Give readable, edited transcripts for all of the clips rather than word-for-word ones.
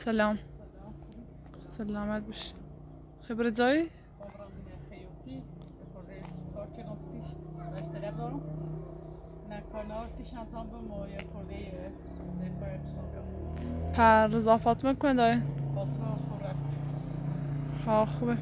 سلام. سلامت باش. خبر جایی؟ خبرم خیوطی خورده کارچه نوکسیش اشتغل دارم نکنار سیش انجام بم و یه خورده پای بسازم. پر رضا فاطمه کنه دای؟ فاطمه خور رفت. ها خوبه.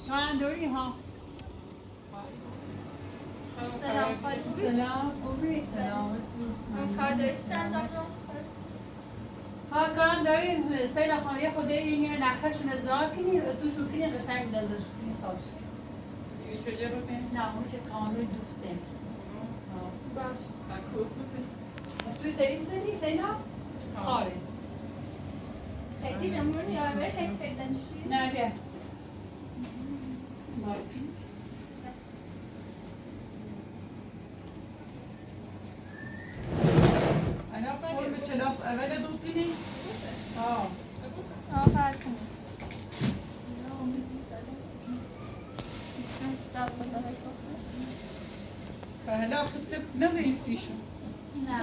کار داری ها. سلام خاله. سلام خوبی؟ سلام. کار داشتین انجام رو؟ ها کار داریم سیل خانه خود این نخشون ازرار کنین توش بکنین قشنگ دازش کنین ساش. این چه روتین؟ نه اون چه کامل دوسته. باش. توی داریم زدی سیلا؟ خاله. خیلی نمون یا بر خیلی پیدا نشی؟ نه بیا. انا فاهم بتشلاص أبدا دوتيني. فرق کنم. فهلا بتسيب نزل يستيشو. نه.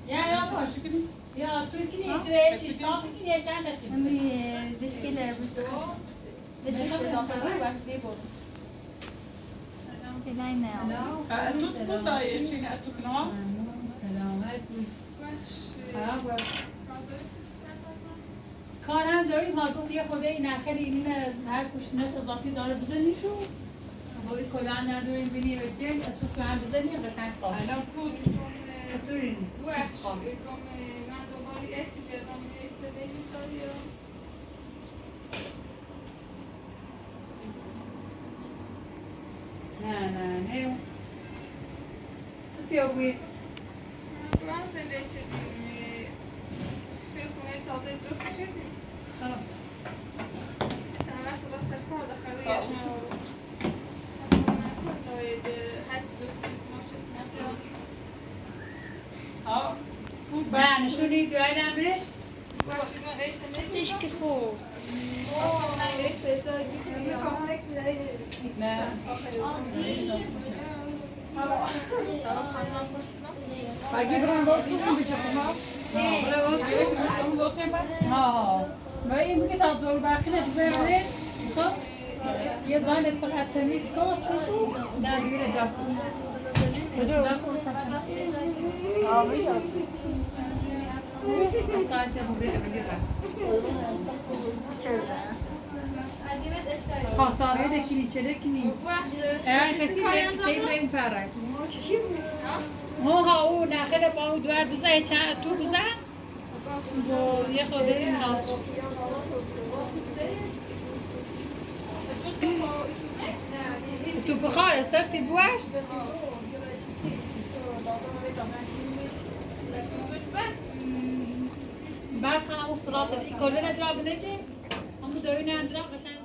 یا باش کنی. یا توی کنی توی چیشتان کنی یا شن دخیل. من دشکل بود. دشکل داخلی وقتی بود. فعلا نه. أتوت كل داية شيني أتوك نوع. سلامت کار هم داریم ها گفت یه خورده این نخل این هر کش نرخ اضافی داره بزنی شو باید کلان نداریم بینی و چه تو شو هم بزنی قشنگ صاف أنا كل چطوری؟ وحش. من دوباره اسم جدام استدیلی داریم. نه سپیا بوی من زنده شدیم. توی خونه تازه درست شدیم. سنت واسه کار داخلی شما. اصلا نکن باید حد دوست ما چیز نکنم. ها. نه نشونی بیایدم بهش باشه من اسم دشک خوب. نه. Pagi berangkat tu kan bisa kenal. Berangkat ها ما این بگه تا زور برقی بزنه خب یه زن فقط تمیز کن سوشو در دیره داکن کجا داکن از تاشه بگه قطاره دکینی چه دکینی خسی بریم پرک ها او نخل با او دوار بزن چند تو بزن با یه خودت ناس تو بخار استرتی بوش بعد خانه وصلات كلنا درا بنجي هم دوينا درا عشان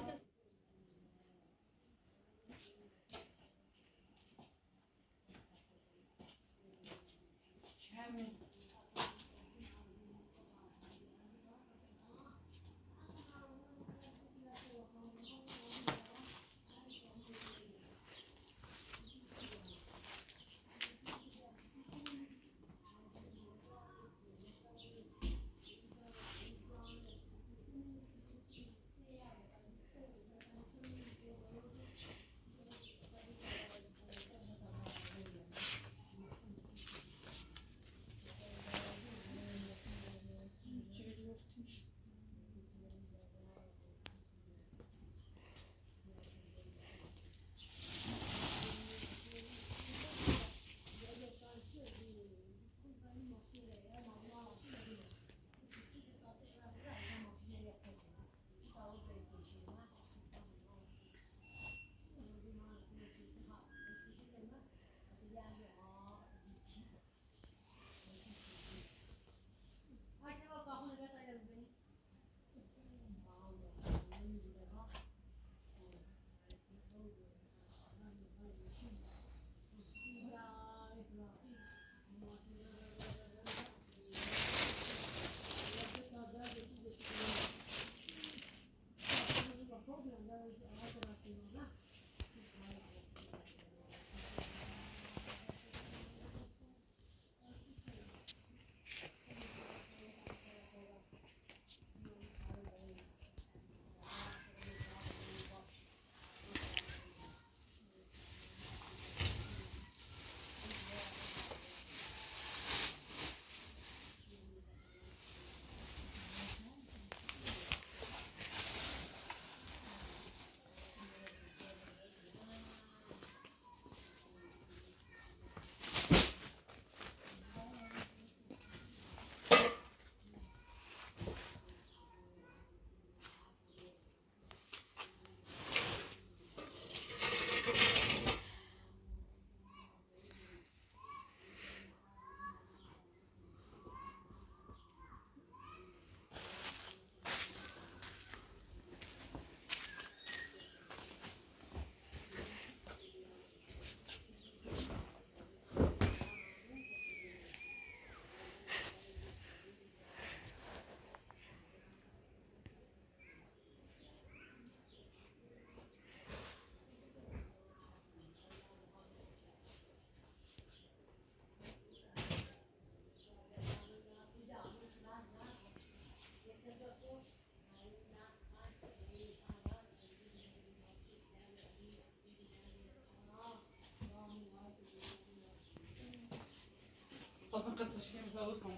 طب نقطع شيء مزوجنا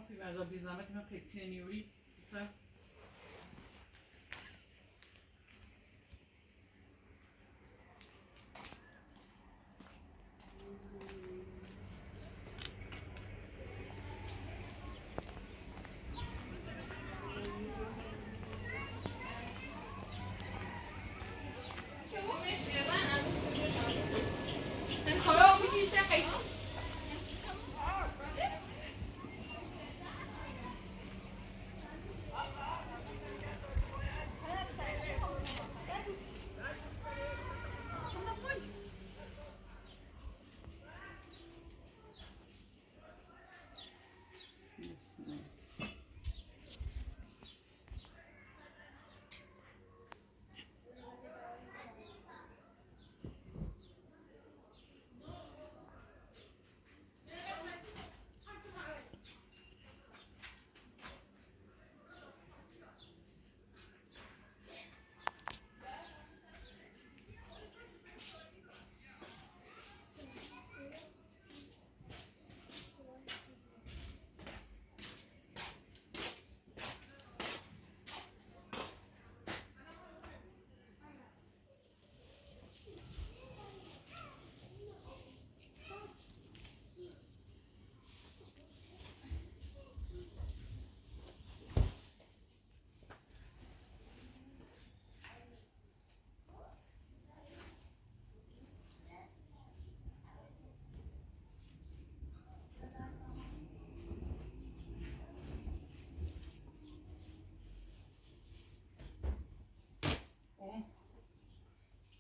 في بعض بزنامة ما كتير نيوري السنة.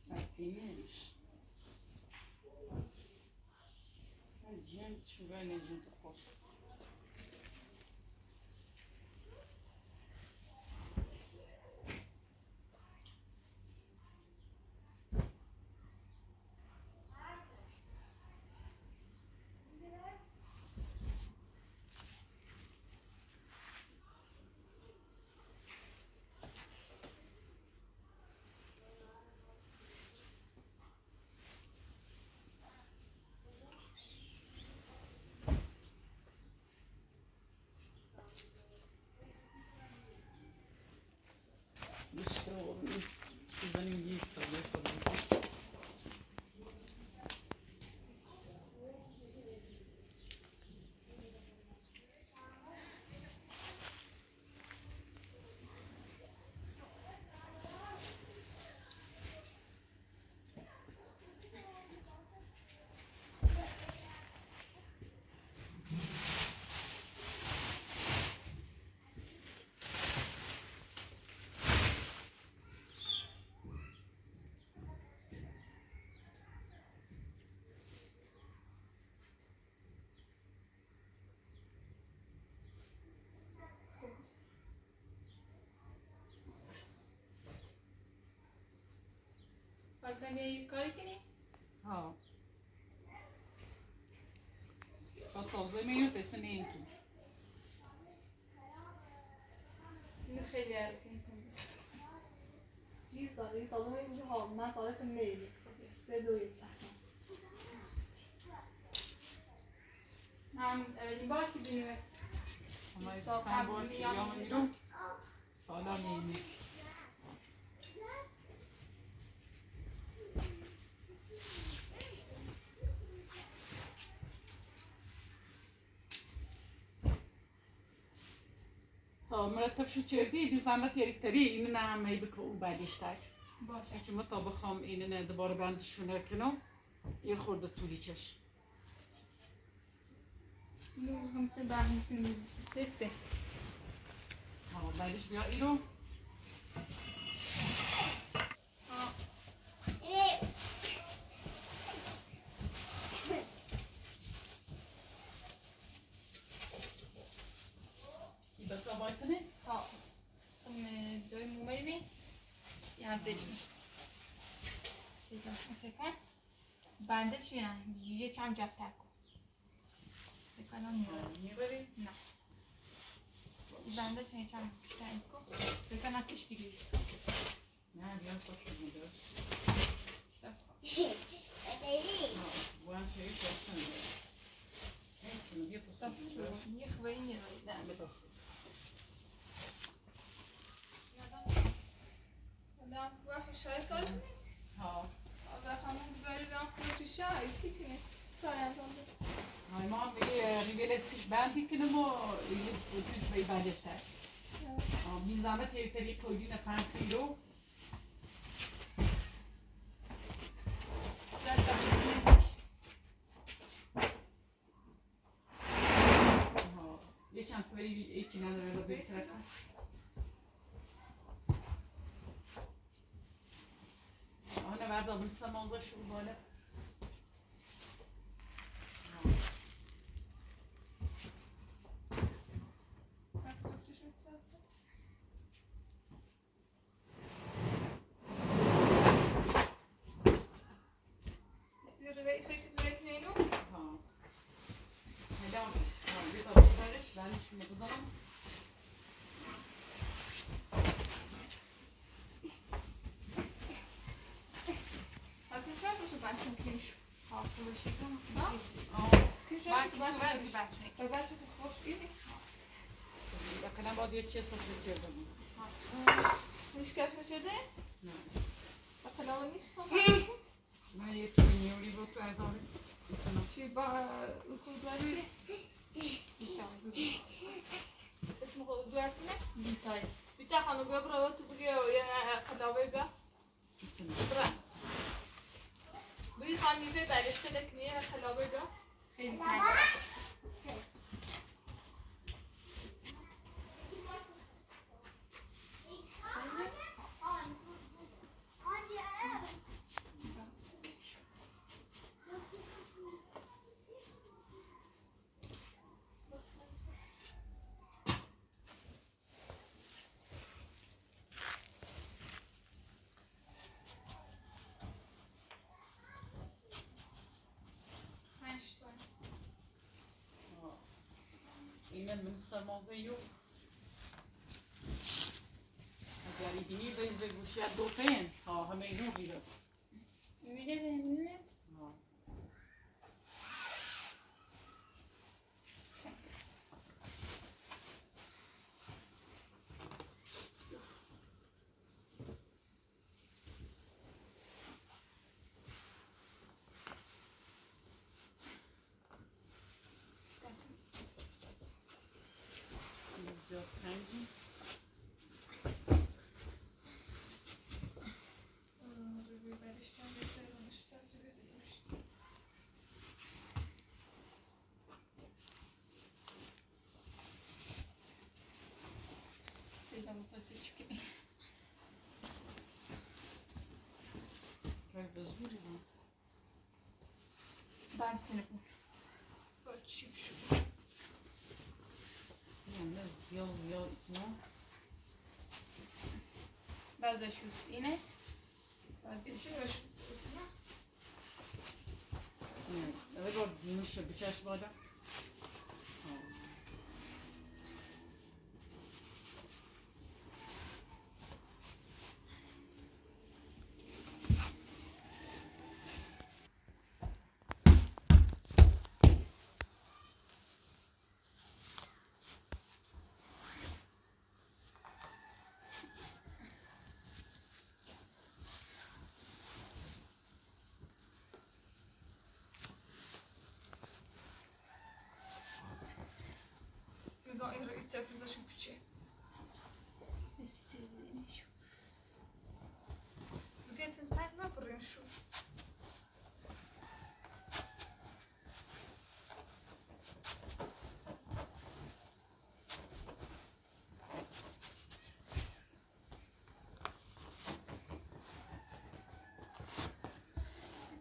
Martinez. Gente, vai na gente posso. Deixa eu precisando de talvez fazer. فالتانية يكاي كني ها فالتوزيع مينو تسنين من خیلی حرکت یه سالی طالما اینجا ها من طالق نیلی 3-2 هم اولین بار که بینیم ama sen bu arada yaman yürü. Hala neyini? تا مرتب شو کردی بی زحمت یکتری اینو نه همه بکن او بعدیشتر باشه چون تا بخوام اینو نه دوباره بندشونه کنم یه خورده طولی چش نو همچه همچین سفته بعدش بیا اینو این بچه باید کنه ها هم دوی مومایمی یه داریم سکن بندش یه چم جفتر کن بکنم میبری؟ نه این بندش یه چم بیشتر کن بکنم کش گیری نه بیا پاست میدار وان شیء شفتن هیچ بیا پاست میدار یه خبری نیست نه بپاست آدم وقتی شاید کار کنی؟ ها آدم همون بری بیان خونه تو شاید چی کنی؟ کاری انجام بده های ما می‌ویلستیش بندی کنم و یه توش به بعدش تر بی زحمت یه طریق کولی نه 5 کیلو یه چند توری یکی نداره رو بهتره آنها وردا بنسا موضوع شو بالا bir tabi barış. Ben şunu kızamam. Arkadaşlar şu ben çok iyiymiş. Haftalı şekilde ama. Belki ben Ben çok hoş değil. Bakın ama diyor çiğ saçını çiğ. Miška šočede? Ne? Bakala niška? Ne yetmiyor libo tu je dobro. Čiba ukudlači? Smo udlačine? Bitay. Bir tane hanım göbra tu bugün ya kadavega. İçine. Bra. Bir hanım ve belirtelek niye kadavega? Khayli taaj. Yine minister mozda yok. Eğer ibini de izle bu şey doten. Ha hemen yok gibi. Ümide benimle. Biz yok kanki. Правда зурі вам. Barsını bu. Ne ziyal içine. Bazı şu sine. Bazı şu. Evet o gümüşe bir çeşme var. میگم این رو ایتر فیزاشون کوچه بگه تن تک نبرین شو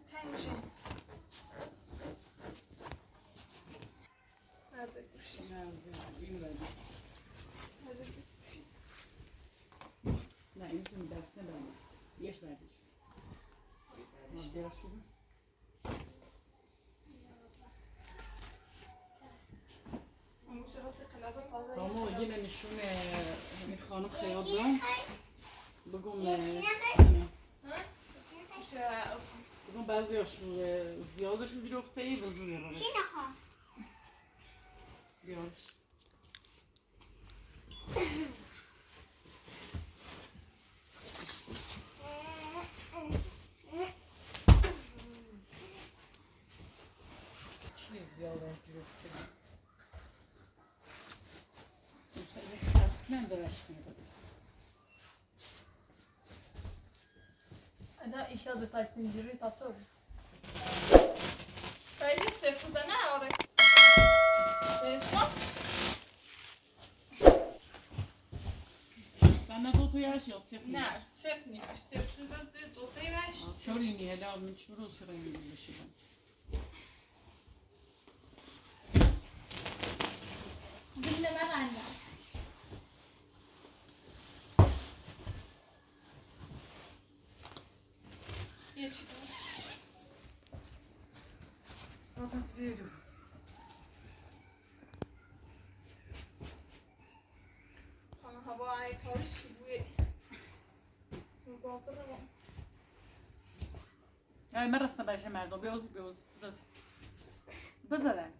تنجه هذا کوچه هذا کوچه Ne, bizim dersine ben yaş verdik. Ne ders şu? Tamam o yine nişune hani hanım xeyabdan. Bugün sene. Bugün bazı yaş ziyade şu ciroftayı ve zor yapar. Biraz. Çiz yavaş ciroftayı. Mesela aslen de aşkına. Da işe de taysın jüri tatlı. Bence sefuzda ne var? Değişmem. Sen ne dotu yaş yok yapma. Ne? Sef niye? Sefuzda de dotayı ver. Teori niye la müşhur sırayı bir şey. Dinleme benden. Geçti. Fakat veriyorum. ای تاریش چی بوی مقابل رو ای من رسنا برش مردم بیوز بزنم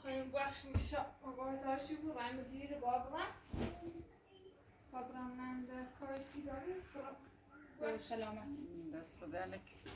بخوایم بخش میشه مقابل تاریشی بود رنگ بگیر بابرم بابرم من در کارسی داری برو سلامت دست در نکرد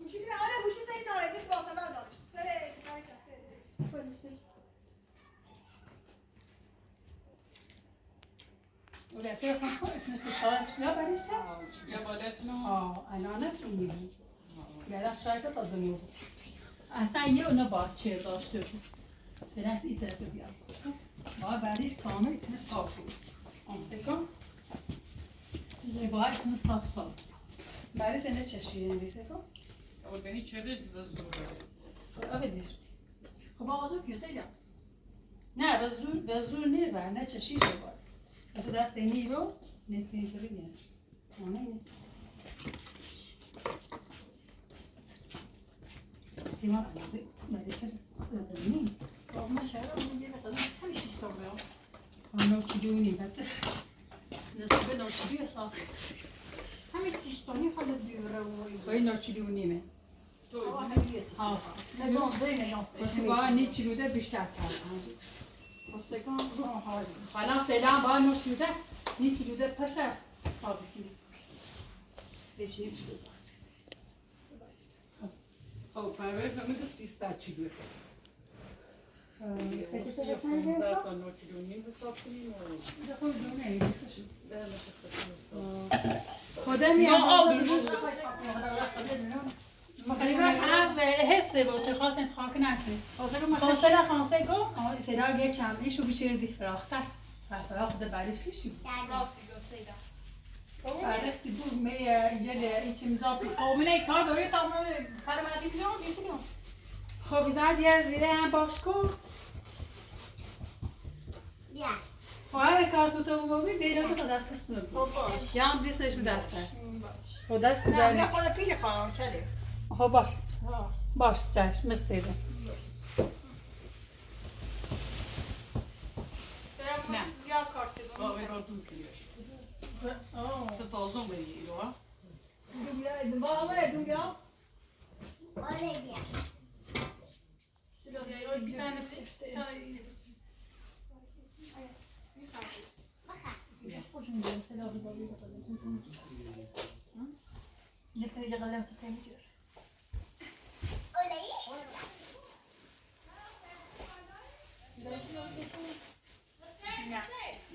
گوشی میره آره گوشی سری نارسید باصلا داشت سری نارسید ولا سيكون كويس في الشارع لا بلاش یا بالت نو انا نفهمی یادم شاید تازه میاد اصلا یه اونا باچه داشته بود فرنس این طرف بیاد ما بعدش کامل اسم صاف بود آنستکان چیزی با اسم صاف بعدش اینه چشیه نمیتکان اول بینی چردش بز دور اولش خب آقازو پیوسه نه وزور نیر بر نه چشیه بار از دست اینی رو نسیم شده بیاد نه تیما بنازه برای چرا ببینیم ما شهر رو میگه قدم همیشه استورده نوچیدونی بده نسبه نوچیدی صاف همین سیستانی حالت بیاره و خواهی نوچیدونیمه ها نگاه نگاه بس باید نیچیلوده بیشتر خواستگان رو حالی حالا سیلان باید نوچیلوده نیچیلوده پشه صافی کنی بهش نیچیلوده خب پرورش نمیده 300 چیلو سکر 15 تا نوچیلونی بستاب کنیم و خودم یه آب خیلی حق هسته بود خواست انتخاب نکنید خواستلا خانسه گو سیدا یک چمعی شو بیچه دی فراخته فراخ ده بعدش کشی بعدش که دور می اینجا ایچه میزابی خب من ای تا دوری تا من فرمانی بیام بیسیم خب زد یه ریره هم باش کن خب هر کار تو بابی بیرون تو دستش نور باش یا هم بیسش رو دفتر خب دست نه داری خود پیل خواهم چلی خب باش باش چشم مستیده نه یا کارت آه این رو دون کلیش تو تازون بری رو ها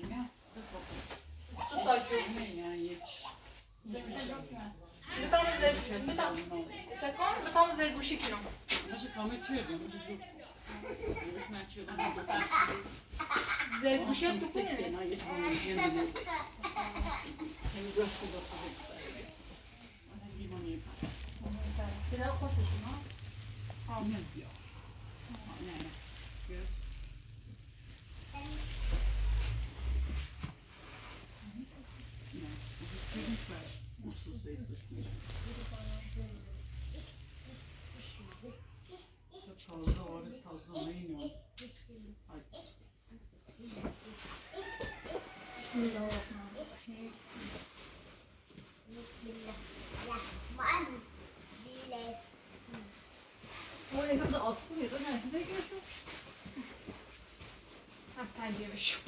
نه میخوام زرگوشی کنم ماشي کامل چیه دیم مش نه چیه زرگوشی تو کنه نه یه چیزی دیگه همین دوست دوست هست اون دیوانی سیدا خودش ما نزدیک نه نه گرس نه first مخصوص ایستش میشه تازه وارد تازه اینو آیت بسم الله الرحمن الرحیم o evde asılıyor da ne geçiyor? هم پنجه بشو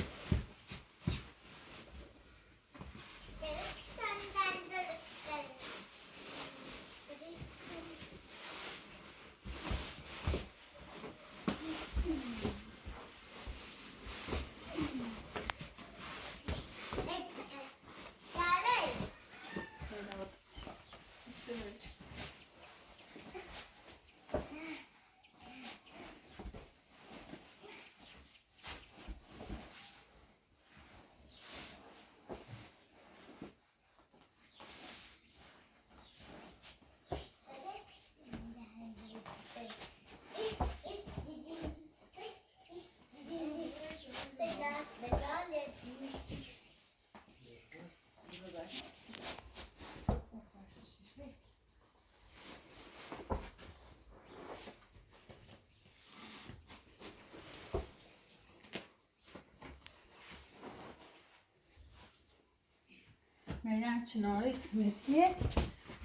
میگم چناری سمتیه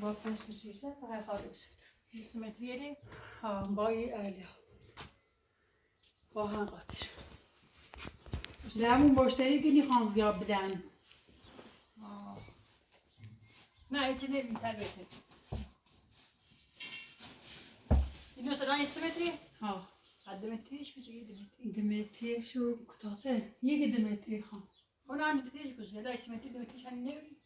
با پشت شیشه فقط خالی شد. سمتریه ها با این الیا با هم قاطی شد. همون مشتری که نیخوام زیاد بدن. نه ایتی نمیتر بهتر اینو سران استمتری؟ ها دمتریش کجا یه دمتری؟ دمتریشو کتاته یک دمتری خواهم. اونا دمتریش کجا؟ لا دمتریش هم نمیری؟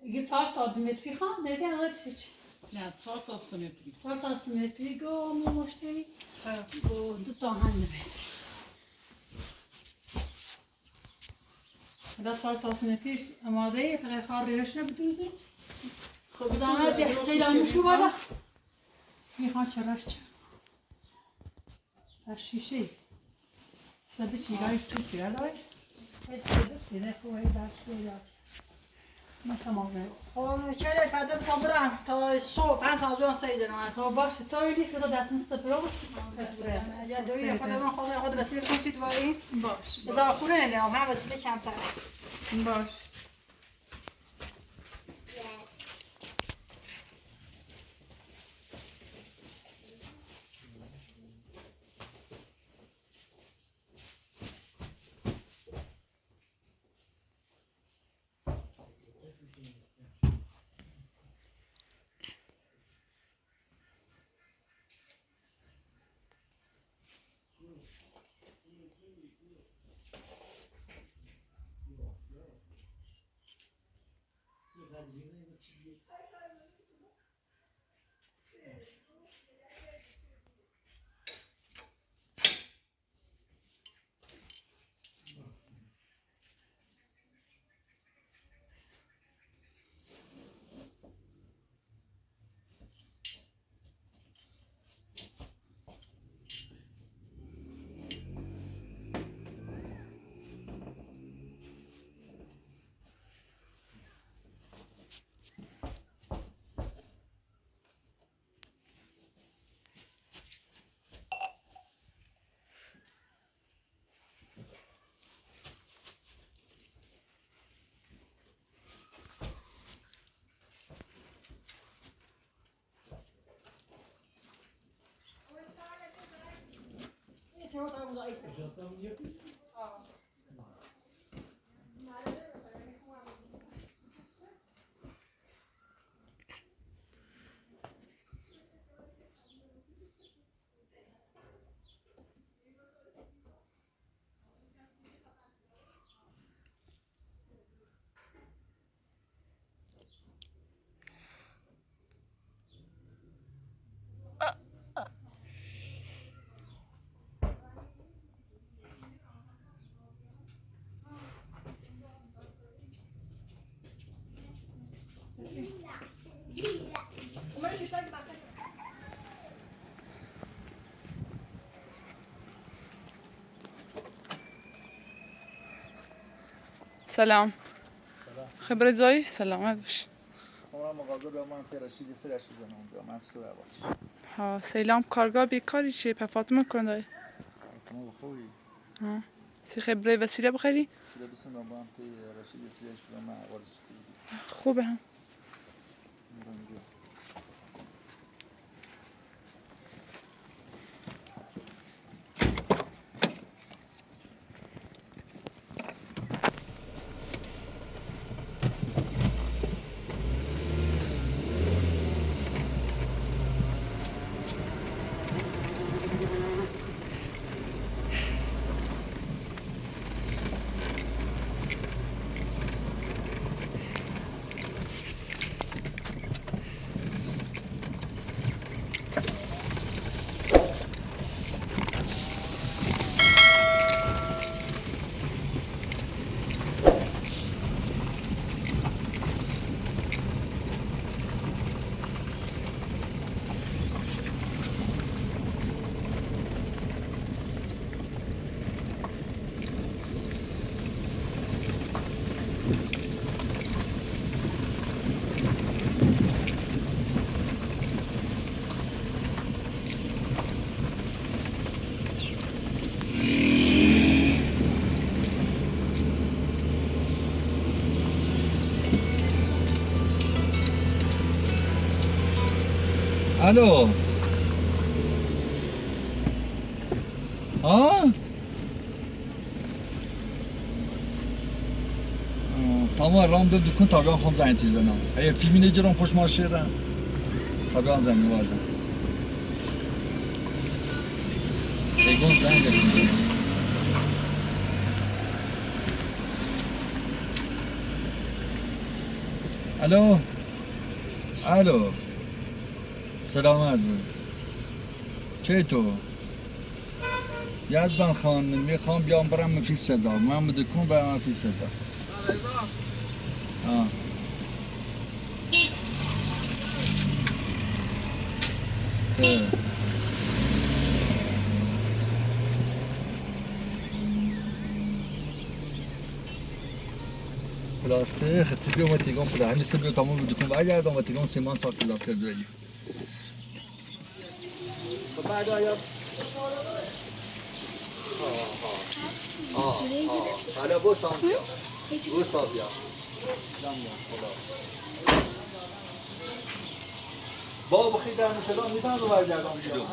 اگه 4 تا دمتری خواهم دیدی الان چی؟ نه 4 تا سمتری 4 تا سمتری گو مشتری و 2 تا هم دمتری. حالا 4 تا سمتریش آماده فقط خواهر ریش نبودوزی؟ خب زحمت یه سیلانشو بالا میخوان چراش چرا در شیشه سده چیگای تو بیار داشت سده چیده خوبه در شوی مثل ما بگو خب چرا فردا بخوام برم تا صبح 5 ساعت جان سیدن خب باشه تا این لیست رو دست مست برو یا دوی خودم خود وسیله کنید وای باش بذار خونه نمیام هم وسیله چند تا باش سلام خبر جایی سلامت باش سلام مقابل به من تراشید سرش بزنم به من سوره باش ها سلام کارگاه بیکاری چیه پفاطمه کنده تمام خوبی ها سی خبره وسیله بخری سیره بسم به من تراشید سرش به من وارستی خوبه هم الو ها tamam رام دو دکون تابعان خون زنگ تیزنم اگه فیلمی نجرم پشت ماشیرم تابعان زنگ واردم ایگون زنگ داریم الو الو سلامت بود چطور یزدان خان میخوام بیام برم مفید صدا من بدکون برم مفید صدا آه پلاستر خطی بیام و تیگان پلا همیشه بیام تمام بدکون برگردم و تیگان سیمان ساک پلاستر دویی بعد آیا حالا بوستان بیا بوستان بیا خدا بابا بخی در مثلا میتونم رو برگردم بیا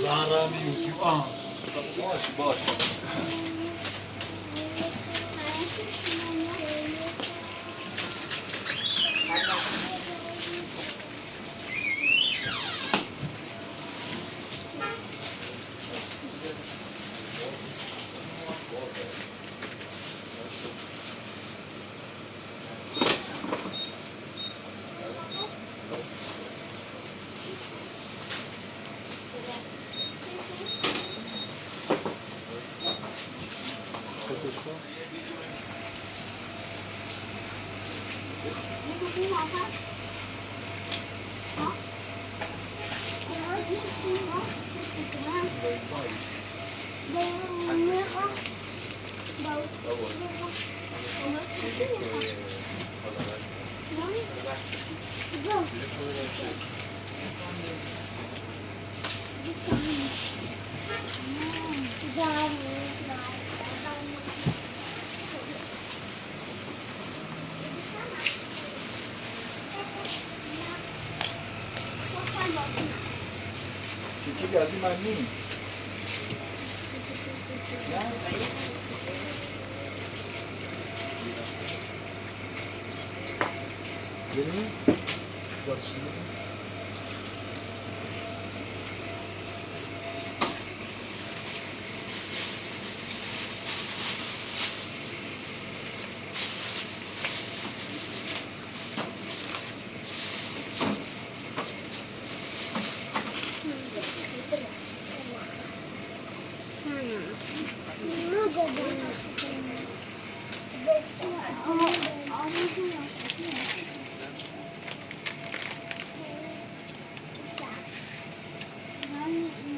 زن رمی یوتیوب باش چی کردی من نیم بریم باز شدیم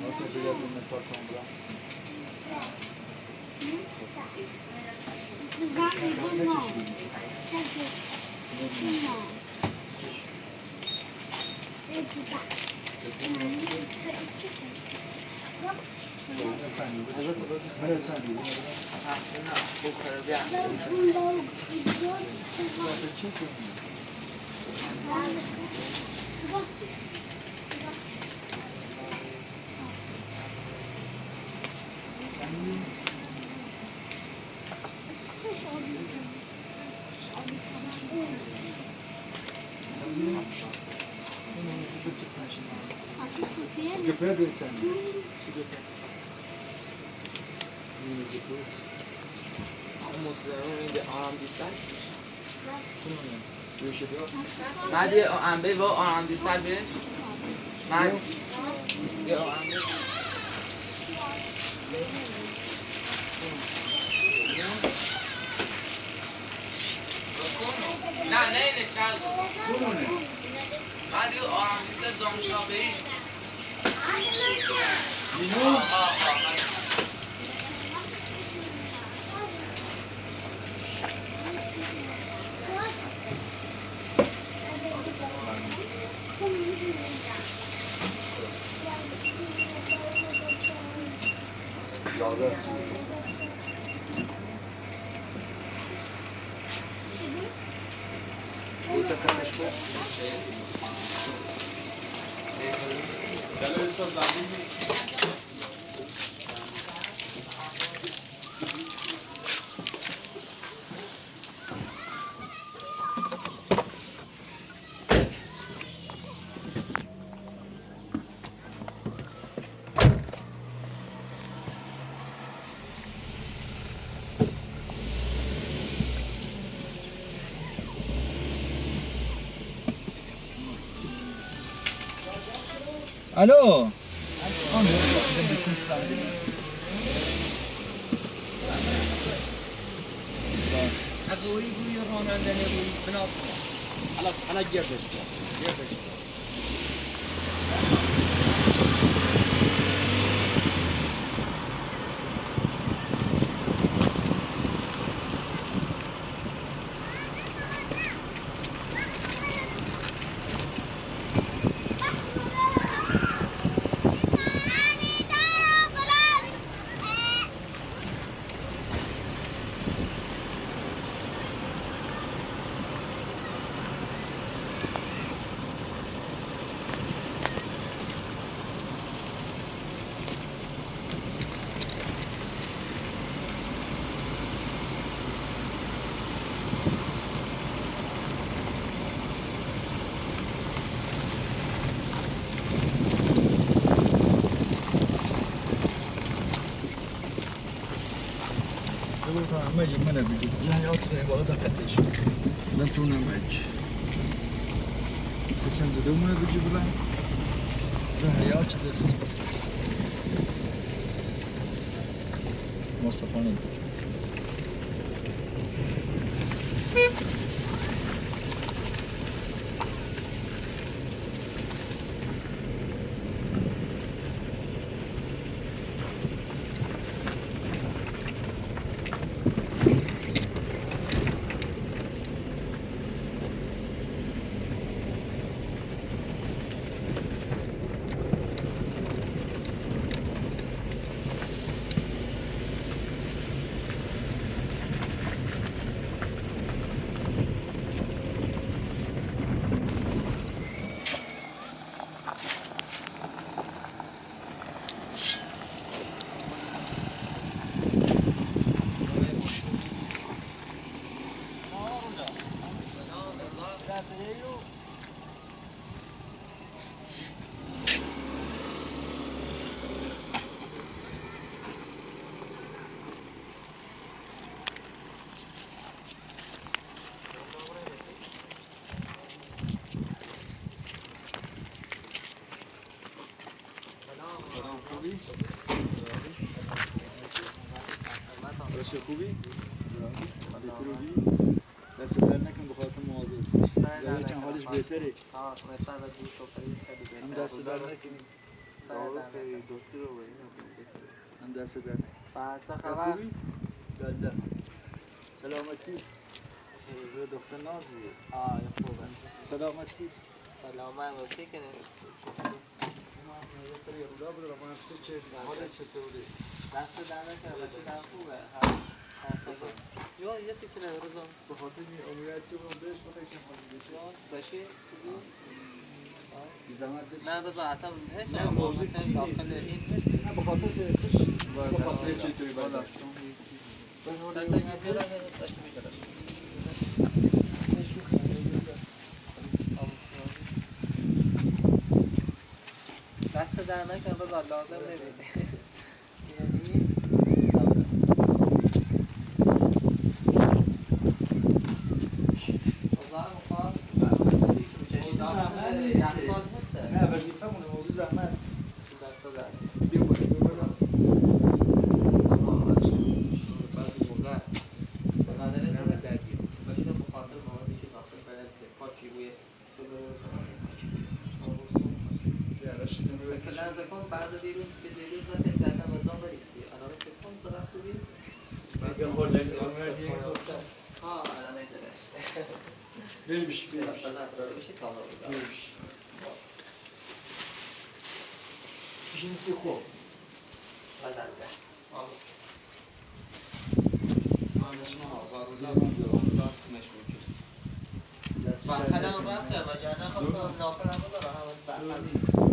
Nasıl bir yerde mesaj kaldı? Göpeğe de sen. بعد یه انبه و آرامدی سر بهش بعد یه آرامدی نه اینه چل بعد یه آرامدی سر زامشا بهی الو اقوی بوی رانندگی بوی بنا خلاص انا جبت ماجي منها بيجي زين يعطي ولا دقتش لم تونا ماجي سكن دوما بيجي بلا زين يعطي درس مصطفى أنا خوبی؟ حالی تروبی؟ دست در نکن بخاطر مواظب باش چند حالش بهتره هم دست در نکن هم دست در نکن خوبی؟ بله سلامتی دختر نازیه سلامتی سلامت باشی کنه سری رودا برو من چه حالت چطوره دست در نکنه بچه در خوبه یا یه سی چنه روزم به خاطر این عمومیتی رو بهش بخیشم حالی بشه باشی خوبی بی زحمت بشه نه روزا اصلا نه موضوع چی داخل نیست این نیست نه به خاطر که به خاطر چطوری باید دست در نکن روزا لازم نمید نه وظیفه مونه موضوع زحمت دست در بیا بالا بعضی موقع قدر نمید دردی باشید بخاطر موادی که داخل بلد پاکی بوی کلان زکن بعد دیروز که دیروز وقتی زدم از دام بریسی الان سکون زرا خوبی میگم خود نمی‌کنم ها الان ایدرس بیش مثلا برای بشه کامل بود جنسی خوب بدن ده من اسمها وارولا من مشمول خدم رفته وگرنه خب نافل هم داره همون برقمی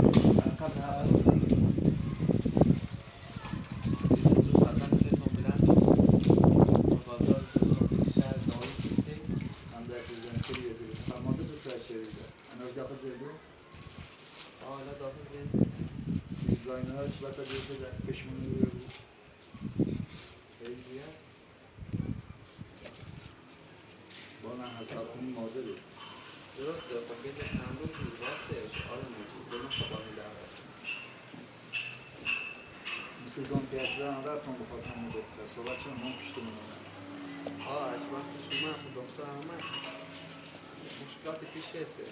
هم دست بزنه کلی بده فرمانده به سر چریده اناز داخل زنده حالا داخل زین دیزاینر هاش بطا دیده در کشمونی رو بود خیلی زیاد با من حساب کنی مادره درسته خب بیده چند روزی راستش آره موجود بودم خب آنی داره مثل دون تیاتر هم رفتم بخاطر همون دکتر صحبت چون من پشت منونه هیچ وقتش اومد خب دکتر آمد مشکلات پیش هسته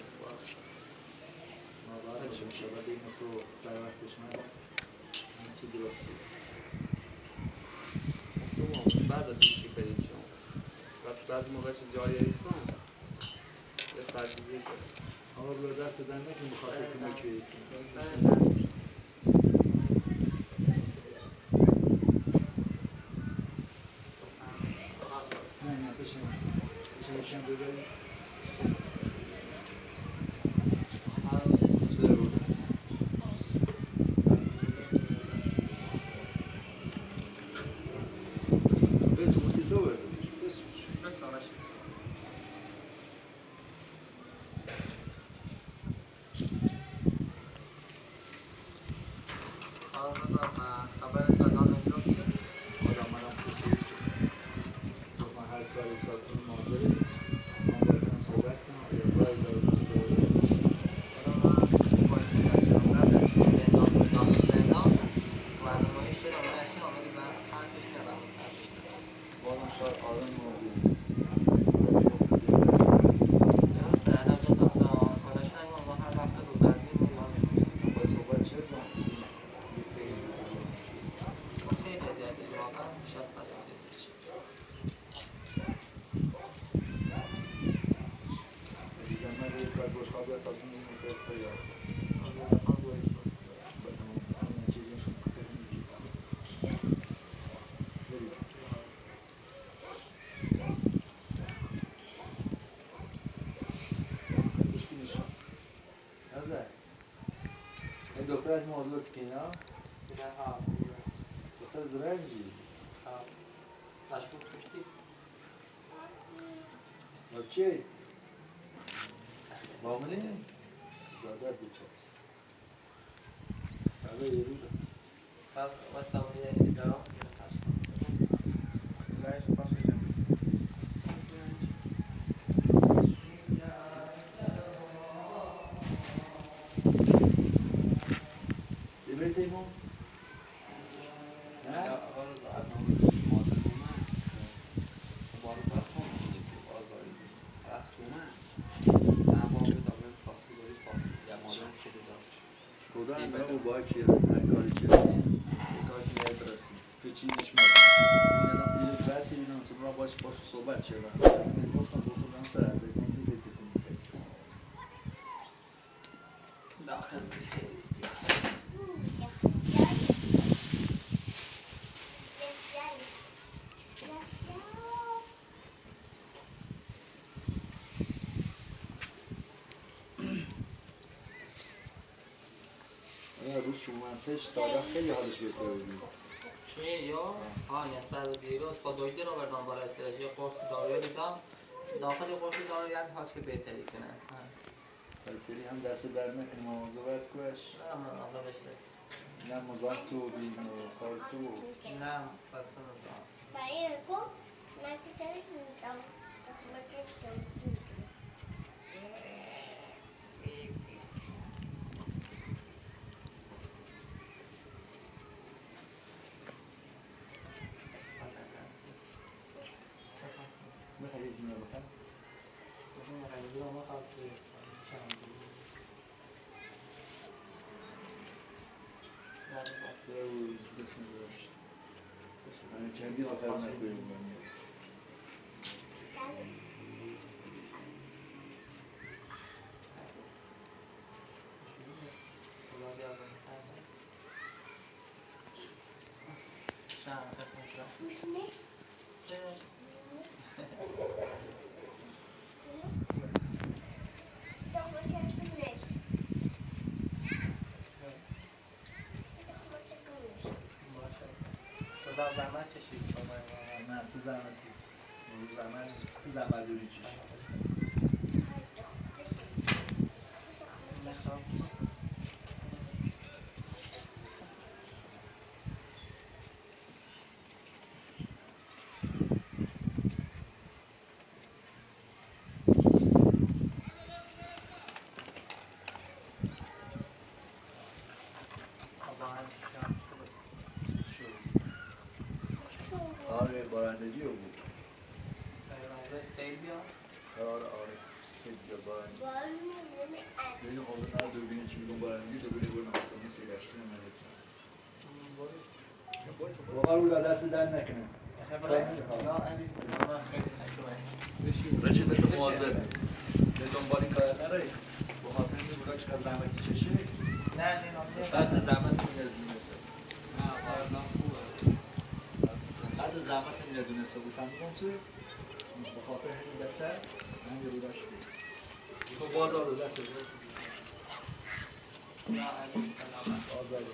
ما بعد باشه میشه و بین تو سر وقتش من همه چی درستی تو بعضا دیشی پریچون بعضی موقع چیز جاری ایسون یه سرگیزی کرد آقا بلا دست دن نکن بخاطر که مکوی نه بشم ببریم بسو بسی دو برده بسوش خبر سایدان نگرفته آدم منم خوشی گفت من هر کاری حساب کنی مادره من باید من صحبت کنم یا رای داره چی داره بازم شاید آدم موجود با صحبت چه کنم یه خیلی دیزم من روی کار باش خواب بیاد تا کنیم این مطور خیلی مثلا چیزی نشون خیلی میگی بریم بشکی نشون نزد این دکتر از موضوعاتی که اینا دکتر زرنجی با چی؟ با منی؟ زادت بیچه بله یه روزه ببری تیمون؟ نه؟ کدام نه او باید چیه هر کاری چیه یه کاری که باید برسیم فچی نشمار این ادام تیجه برسی بینم سبرا باش صحبت چیه من گفتم بخودم سر عده کنم تو دیگه کنم داخل این روز شومنتش دادم خیلی حالش بهتره بود چی یا نسبت به دیروز با دویده رو بردم برای سرجی قرص داروی دیدم داخل قرص داروی یعنی حالش بهتری کنه خیلی هم دست در نکنه مواظبت کش نه آقا بهش رسید نه مزاح تو بین و کار تو نه بچه نزام برای رکو من که سرش میدم ما چکشم بخیر یکی میره بخیر من چندی آخر نخویم باشه تو در زحمت چشید شما نه چه زحمتی اون زحمت تو زحمت دوری چی نخوام آره بارندگی رو بود سیل آره سید بارندگی ببین حاضر نر دوربینی که میگم بارندگی دوربینی برو نمستانو سیگشتی نمیرسن واقعا رو دست در نکنه رجی تو مواظب به دنبال این کار نره به خاطر این بودا چقدر زحمتی چشه نه نینا بعد زحمت میدونسته نه بارزان خوبه بعد زحمت میدونسته بود فهمیدم چه به خاطر همین بچه من یه بوداش بود تو بازار رو دست نه عزیز سلامت آزاده